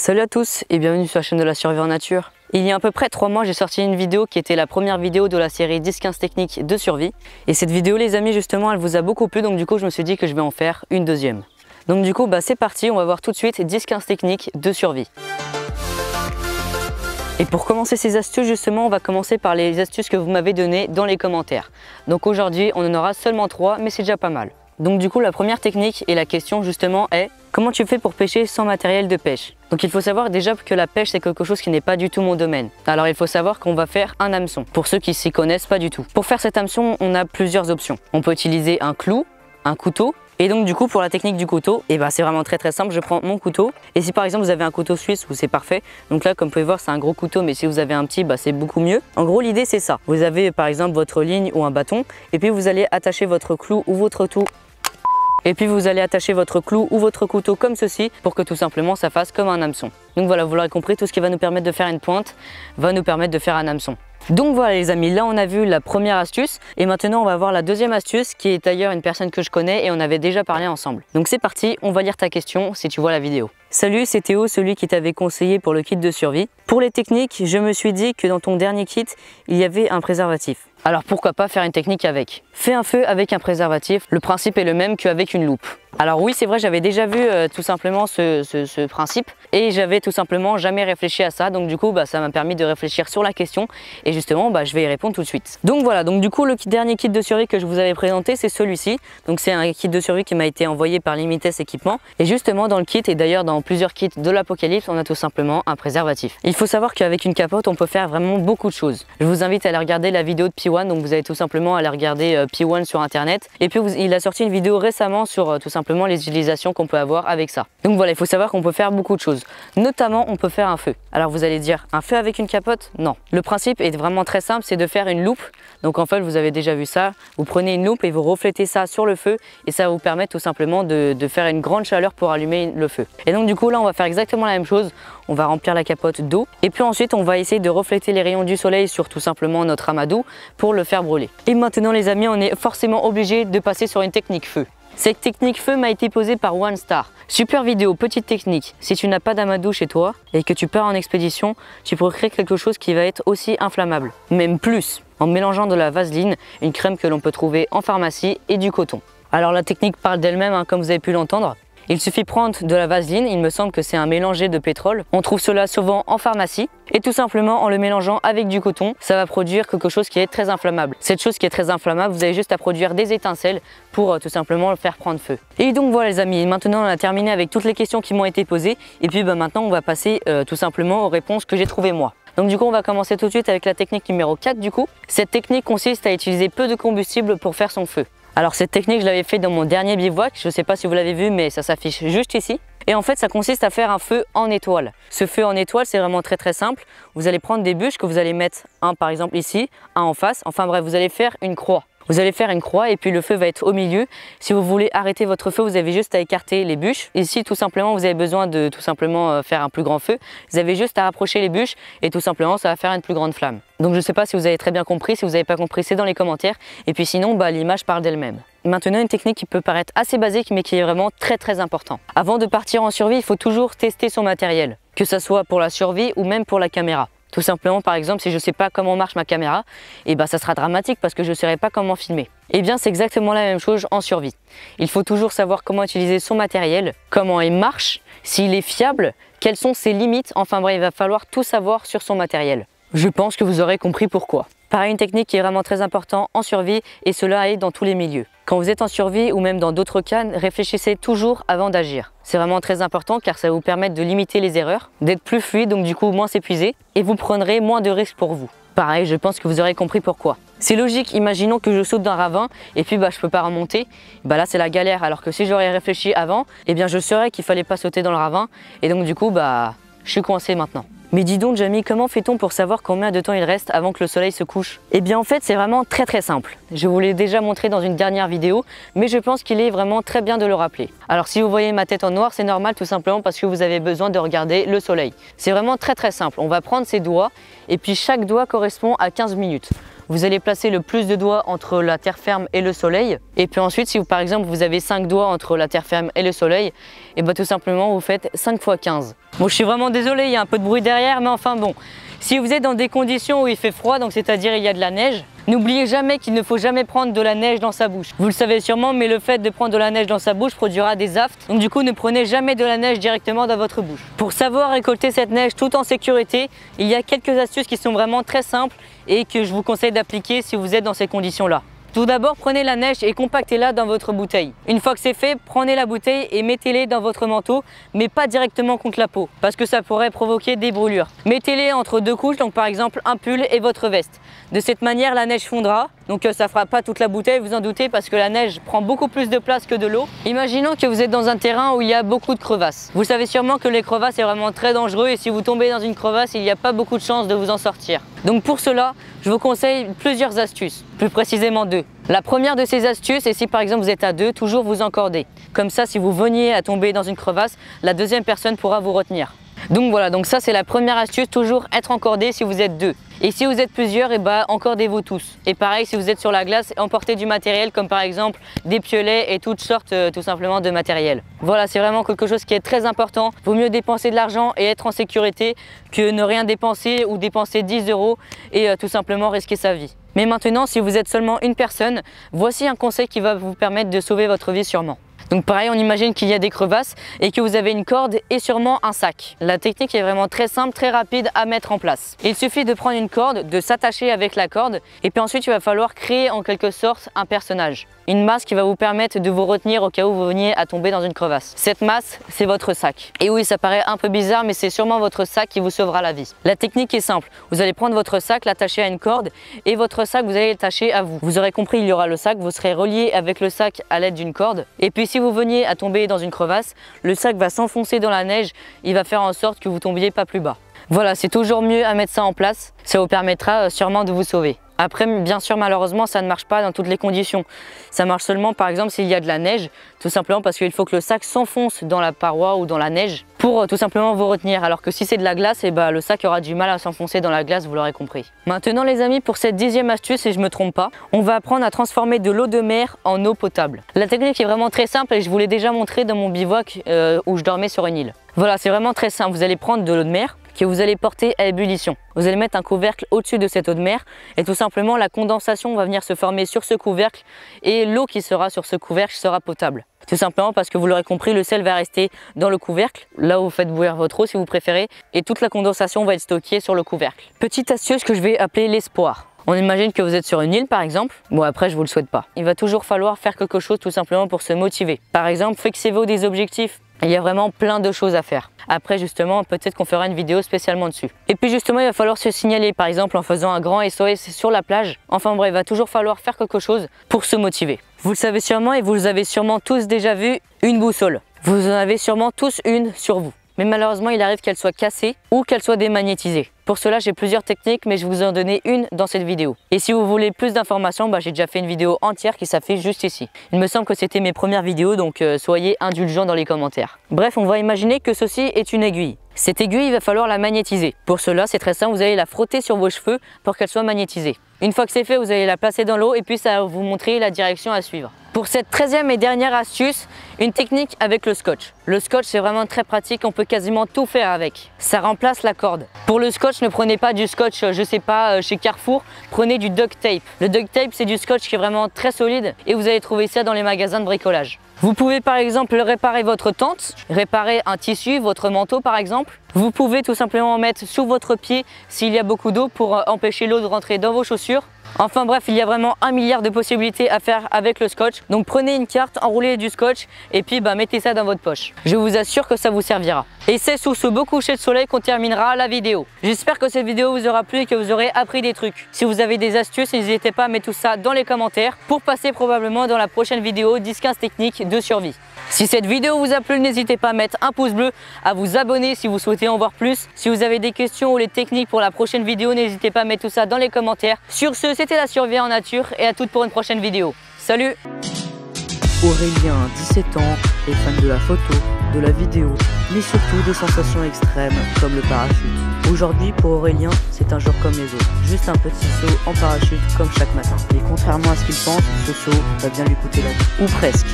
Salut à tous et bienvenue sur la chaîne de la survie en nature. Il y a à peu près 3 mois, j'ai sorti une vidéo qui était la première vidéo de la série 10-15 techniques de survie. Et cette vidéo les amis justement elle vous a beaucoup plu, donc du coup je me suis dit que je vais en faire une deuxième. Donc du coup c'est parti, on va voir tout de suite 10-15 techniques de survie. Et pour commencer ces astuces justement, on va commencer par les astuces que vous m'avez données dans les commentaires. Donc aujourd'hui on en aura seulement 3 mais c'est déjà pas mal. Donc du coup la première technique et la question justement est: comment tu fais pour pêcher sans matériel de pêche? Donc il faut savoir déjà que la pêche c'est quelque chose qui n'est pas du tout mon domaine. Alors il faut savoir qu'on va faire un hameçon, pour ceux qui s'y connaissent pas du tout. Pour faire cet hameçon on a plusieurs options. On peut utiliser un clou, un couteau. Et donc du coup pour la technique du couteau, c'est vraiment très simple, je prends mon couteau. Et si par exemple vous avez un couteau suisse, c'est parfait. Donc là comme vous pouvez voir c'est un gros couteau, mais si vous avez un petit c'est beaucoup mieux. En gros l'idée c'est ça, vous avez par exemple votre ligne ou un bâton. Et puis vous allez attacher votre clou ou votre tout. Et puis vous allez attacher votre clou ou votre couteau comme ceci pour que tout simplement ça fasse comme un hameçon. Donc voilà, vous l'aurez compris, tout ce qui va nous permettre de faire une pointe va nous permettre de faire un hameçon. Donc voilà les amis, là on a vu la première astuce et maintenant on va voir la deuxième astuce qui est d'ailleurs une personne que je connais et on avait déjà parlé ensemble. Donc c'est parti, on va lire ta question si tu vois la vidéo. Salut, c'est Théo, celui qui t'avait conseillé pour le kit de survie. Pour les techniques, je me suis dit que dans ton dernier kit, il y avait un préservatif. Alors pourquoi pas faire une technique avec? Fais un feu avec un préservatif, le principe est le même qu'avec une loupe. Alors oui c'est vrai, j'avais déjà vu tout simplement ce principe et j'avais tout simplement jamais réfléchi à ça, donc du coup ça m'a permis de réfléchir sur la question et justement je vais y répondre tout de suite. Donc voilà, donc du coup le dernier kit de survie que je vous avais présenté c'est celui-ci. Donc c'est un kit de survie qui m'a été envoyé par Limites Équipement et justement dans le kit et d'ailleurs dans plusieurs kits de l'Apocalypse on a tout simplement un préservatif. Il faut savoir qu'avec une capote on peut faire vraiment beaucoup de choses. Je vous invite à aller regarder la vidéo de P1, donc vous allez tout simplement aller regarder P1 sur internet et puis il a sorti une vidéo récemment sur tout simplement les utilisations qu'on peut avoir avec ça. Donc voilà, il faut savoir qu'on peut faire beaucoup de choses, notamment on peut faire un feu. Alors vous allez dire, un feu avec une capote? Non. Le principe est vraiment très simple, c'est de faire une loupe. Donc en fait vous avez déjà vu ça, vous prenez une loupe et vous reflétez ça sur le feu et ça va vous permettre tout simplement de faire une grande chaleur pour allumer le feu. Et donc du coup là on va faire exactement la même chose, on va remplir la capote d'eau et puis ensuite on va essayer de refléter les rayons du soleil sur tout simplement notre amadou pour le faire brûler. Et maintenant les amis, on est forcément obligé de passer sur une technique feu. Cette technique feu m'a été posée par One Star. Super vidéo, petite technique. Si tu n'as pas d'amadou chez toi et que tu pars en expédition, tu pourrais créer quelque chose qui va être aussi inflammable, même plus, en mélangeant de la vaseline, une crème que l'on peut trouver en pharmacie et du coton. Alors la technique parle d'elle-même, comme vous avez pu l'entendre. Il suffit prendre de la vaseline, il me semble que c'est un mélangé de pétrole. On trouve cela souvent en pharmacie et tout simplement en le mélangeant avec du coton, ça va produire quelque chose qui est très inflammable. Cette chose qui est très inflammable, vous avez juste à produire des étincelles pour tout simplement le faire prendre feu. Et donc voilà les amis, maintenant on a terminé avec toutes les questions qui m'ont été posées et puis maintenant on va passer tout simplement aux réponses que j'ai trouvées moi. Donc du coup on va commencer tout de suite avec la technique numéro 4 du coup. Cette technique consiste à utiliser peu de combustible pour faire son feu. Alors cette technique je l'avais fait dans mon dernier bivouac, je ne sais pas si vous l'avez vu mais ça s'affiche juste ici. Et en fait ça consiste à faire un feu en étoile. Ce feu en étoile c'est vraiment très simple. Vous allez prendre des bûches que vous allez mettre un par exemple ici, un en face, enfin bref vous allez faire une croix. Vous allez faire une croix et puis le feu va être au milieu. Si vous voulez arrêter votre feu, vous avez juste à écarter les bûches. Et si tout simplement vous avez besoin de tout simplement faire un plus grand feu, vous avez juste à rapprocher les bûches et tout simplement ça va faire une plus grande flamme. Donc je ne sais pas si vous avez très bien compris, si vous n'avez pas compris c'est dans les commentaires. Et puis sinon l'image parle d'elle-même. Maintenant une technique qui peut paraître assez basique mais qui est vraiment très important. Avant de partir en survie, il faut toujours tester son matériel, que ce soit pour la survie ou même pour la caméra. Tout simplement par exemple si je ne sais pas comment marche ma caméra, ça sera dramatique parce que je ne saurai pas comment filmer. Et bien c'est exactement la même chose en survie. Il faut toujours savoir comment utiliser son matériel, comment il marche, s'il est fiable, quelles sont ses limites, enfin bref il va falloir tout savoir sur son matériel. Je pense que vous aurez compris pourquoi. Pareil, une technique qui est vraiment très importante en survie et cela est dans tous les milieux. Quand vous êtes en survie ou même dans d'autres cas, réfléchissez toujours avant d'agir. C'est vraiment très important car ça va vous permettre de limiter les erreurs, d'être plus fluide donc du coup moins s'épuiser et vous prendrez moins de risques pour vous. Pareil, je pense que vous aurez compris pourquoi. C'est logique, imaginons que je saute d'un ravin et puis je peux pas remonter, là c'est la galère alors que si j'aurais réfléchi avant, je saurais qu'il fallait pas sauter dans le ravin et donc du coup je suis coincé maintenant. Mais dis donc Jamie, comment fait-on pour savoir combien de temps il reste avant que le soleil se couche? Eh bien en fait c'est vraiment très simple. Je vous l'ai déjà montré dans une dernière vidéo, mais je pense qu'il est vraiment très bien de le rappeler. Alors si vous voyez ma tête en noir, c'est normal tout simplement parce que vous avez besoin de regarder le soleil. C'est vraiment très simple. On va prendre ses doigts et puis chaque doigt correspond à 15 minutes. vous allez placer le plus de doigts entre la terre ferme et le soleil. Et puis ensuite, si par exemple vous avez 5 doigts entre la terre ferme et le soleil, et tout simplement vous faites 5 x 15. Bon, je suis vraiment désolé, il y a un peu de bruit derrière, mais enfin bon. Si vous êtes dans des conditions où il fait froid, donc c'est-à-dire il y a de la neige, n'oubliez jamais qu'il ne faut jamais prendre de la neige dans sa bouche. Vous le savez sûrement, mais le fait de prendre de la neige dans sa bouche produira des aftes. Donc du coup, ne prenez jamais de la neige directement dans votre bouche. Pour savoir récolter cette neige tout en sécurité, il y a quelques astuces qui sont vraiment très simples et que je vous conseille d'appliquer si vous êtes dans ces conditions-là. Tout d'abord, prenez la neige et compactez-la dans votre bouteille. Une fois que c'est fait, prenez la bouteille et mettez-les dans votre manteau, mais pas directement contre la peau, parce que ça pourrait provoquer des brûlures. Mettez-les entre 2 couches, donc par exemple un pull et votre veste. De cette manière, la neige fondra, donc ça fera pas toute la bouteille, vous en doutez, parce que la neige prend beaucoup plus de place que de l'eau. Imaginons que vous êtes dans un terrain où il y a beaucoup de crevasses. Vous savez sûrement que les crevasses est vraiment très dangereux et si vous tombez dans une crevasse, il n'y a pas beaucoup de chances de vous en sortir. Donc pour cela, je vous conseille plusieurs astuces, plus précisément 2. La première de ces astuces est si par exemple vous êtes à 2, toujours vous encorder. Comme ça, si vous veniez à tomber dans une crevasse, la deuxième personne pourra vous retenir. Donc voilà, donc ça c'est la première astuce, toujours être encordé si vous êtes 2. Et si vous êtes plusieurs, encordez-vous tous. Et pareil, si vous êtes sur la glace, emportez du matériel comme par exemple des piolets et toutes sortes tout simplement de matériel. Voilà, c'est vraiment quelque chose qui est très important. Vaut mieux dépenser de l'argent et être en sécurité que ne rien dépenser ou dépenser 10 € et tout simplement risquer sa vie. Mais maintenant, si vous êtes seulement une personne, voici un conseil qui va vous permettre de sauver votre vie sûrement. Donc pareil, on imagine qu'il y a des crevasses et que vous avez une corde et sûrement un sac. La technique est vraiment très simple, très rapide à mettre en place. Il suffit de prendre une corde, de s'attacher avec la corde et puis ensuite il va falloir créer en quelque sorte un personnage. Une masse qui va vous permettre de vous retenir au cas où vous veniez à tomber dans une crevasse. Cette masse, c'est votre sac. Et oui, ça paraît un peu bizarre, mais c'est sûrement votre sac qui vous sauvera la vie. La technique est simple. Vous allez prendre votre sac, l'attacher à une corde et votre sac, vous allez l'attacher à vous. Vous aurez compris, il y aura le sac, vous serez relié avec le sac à l'aide d'une corde. Et puis si vous veniez à tomber dans une crevasse, le sac va s'enfoncer dans la neige, il va faire en sorte que vous tombiez pas plus bas. Voilà, c'est toujours mieux à mettre ça en place, ça vous permettra sûrement de vous sauver. Après, bien sûr, malheureusement, ça ne marche pas dans toutes les conditions. Ça marche seulement, par exemple, s'il y a de la neige, tout simplement parce qu'il faut que le sac s'enfonce dans la paroi ou dans la neige pour tout simplement vous retenir. Alors que si c'est de la glace, le sac aura du mal à s'enfoncer dans la glace, vous l'aurez compris. Maintenant, les amis, pour cette 10e astuce, et je ne me trompe pas, on va apprendre à transformer de l'eau de mer en eau potable. La technique est vraiment très simple et je vous l'ai déjà montré dans mon bivouac où je dormais sur une île. Voilà, c'est vraiment très simple. Vous allez prendre de l'eau de mer que vous allez porter à ébullition. Vous allez mettre un couvercle au-dessus de cette eau de mer et tout simplement la condensation va venir se former sur ce couvercle et l'eau qui sera sur ce couvercle sera potable. Tout simplement parce que vous l'aurez compris, le sel va rester dans le couvercle, là où vous faites bouillir votre eau si vous préférez, et toute la condensation va être stockée sur le couvercle. Petite astuce que je vais appeler l'espoir. On imagine que vous êtes sur une île par exemple, bon après je vous le souhaite pas. Il va toujours falloir faire quelque chose tout simplement pour se motiver. Par exemple, fixez-vous des objectifs. Il y a vraiment plein de choses à faire. Après justement, peut-être qu'on fera une vidéo spécialement dessus. Et puis justement, il va falloir se signaler, par exemple en faisant un grand SOS sur la plage. Enfin bref, il va toujours falloir faire quelque chose pour se motiver. Vous le savez sûrement et vous avez sûrement tous déjà vu une boussole. Vous en avez sûrement tous une sur vous. Mais malheureusement, il arrive qu'elle soit cassée ou qu'elle soit démagnétisée. Pour cela, j'ai plusieurs techniques, mais je vous en donner une dans cette vidéo. Et si vous voulez plus d'informations, j'ai déjà fait une vidéo entière qui s'affiche juste ici. Il me semble que c'était mes premières vidéos, donc soyez indulgents dans les commentaires. Bref, on va imaginer que ceci est une aiguille. Cette aiguille, il va falloir la magnétiser. Pour cela, c'est très simple, vous allez la frotter sur vos cheveux pour qu'elle soit magnétisée. Une fois que c'est fait, vous allez la placer dans l'eau et puis ça va vous montrer la direction à suivre. Pour cette 13e et dernière astuce, une technique avec le scotch. Le scotch, c'est vraiment très pratique, on peut quasiment tout faire avec. Ça remplace la corde. Pour le scotch, ne prenez pas du scotch, je sais pas, chez Carrefour, prenez du duct tape. Le duct tape, c'est du scotch qui est vraiment très solide et vous allez trouver ça dans les magasins de bricolage. Vous pouvez par exemple réparer votre tente, réparer un tissu, votre manteau par exemple. Vous pouvez tout simplement en mettre sous votre pied s'il y a beaucoup d'eau pour empêcher l'eau de rentrer dans vos chaussures. Enfin bref, il y a vraiment 1 milliard de possibilités à faire avec le scotch. Donc prenez une carte, enroulez du scotch et puis mettez ça dans votre poche. Je vous assure que ça vous servira. Et c'est sous ce beau coucher de soleil qu'on terminera la vidéo. J'espère que cette vidéo vous aura plu et que vous aurez appris des trucs. Si vous avez des astuces, n'hésitez pas à mettre tout ça dans les commentaires pour passer probablement dans la prochaine vidéo 10-15 techniques de survie. Si cette vidéo vous a plu, n'hésitez pas à mettre un pouce bleu, à vous abonner si vous souhaitez en voir plus. Si vous avez des questions ou les techniques pour la prochaine vidéo, n'hésitez pas à mettre tout ça dans les commentaires. Sur ce, c'était la survie en nature et à toutes pour une prochaine vidéo. Salut! Aurélien, 17 ans, est fan de la photo. de la vidéo, mais surtout des sensations extrêmes comme le parachute. Aujourd'hui, pour Aurélien, c'est un jour comme les autres, juste un petit saut en parachute comme chaque matin. Mais contrairement à ce qu'il pense, ce saut va bien lui coûter la vie. Ou presque.